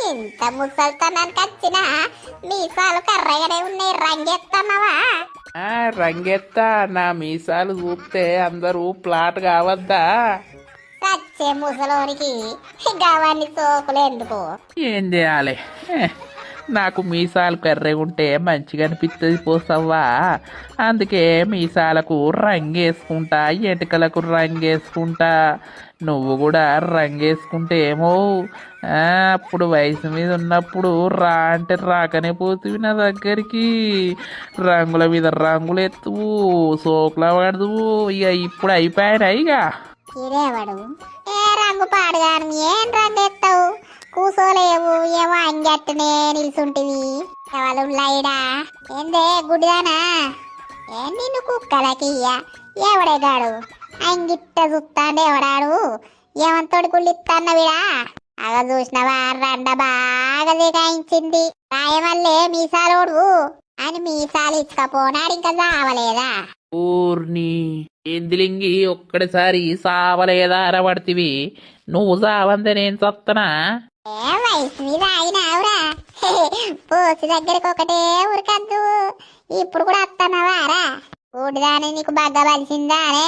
ఇంత ముసల్తనానికి వచ్చినా మీసాలు కర్రగానే ఉన్నాయి, రంగెత్తన్నావా? రంగెత్తా. నా మీసాలు చూస్తే అందరూ ప్లాట్ కావద్దా? సచ్చే ముసలోనికి గవాన్ని సోకులు ఎందుకు? ఏం చేయాలి? నాకు మీసాలు కర్రెగుంటే మంచిగా అనిపిస్తుంది పోసవ్వా. అందుకే మీసాలకు రంగేసుకుంటా, ఎటుకలకు రంగేసుకుంటా. నువ్వు కూడా రంగేసుకుంటే ఏమో అప్పుడు వయసు మీద ఉన్నప్పుడు రా అంటే రాకనే పోతుంది నా దగ్గరికి. రంగుల మీద రంగులు ఎత్తువు, సోకుల పడదువు. ఇక ఇప్పుడు అయిపోయాను ఇక. ఇదేవాడు ఏ రంగు పాడుగాను, ఏం రంగు ఎత్తావు? కూసోలేవు, ఏమో అంగట్టనే నిల్చుంటివి. ఎవరు లైడా ఏందే గుడిదానా? ఏ నిన్ను కుక్కలకి ఎవడేగాడు? అంగిట్ట చూస్తాండే ఎవడాడు? ఏమంతోడి కుళ్ళిస్తాన్నవిడా? అగ చూసినవా, రండ బాగా దిగాయించింది. రాయమల్లే మీసాలోడు అని మీసాలు ఇచ్చకపోనాడు, ఇంకా చావలేదా? ఊర్ని ఎందిలింగి ఒక్కడిసారి సావలేదా అరబడితివి. నువ్వు సావందే నేను చత్తనా? ఏ వయసు మీద ఆగినావురా? పోసి దగ్గరికి ఒకటే ఉరకద్దు. ఇప్పుడు కూడా వస్తున్నావారా? కూడిదాని నీకు బగ్గ బలిసిందా అనే?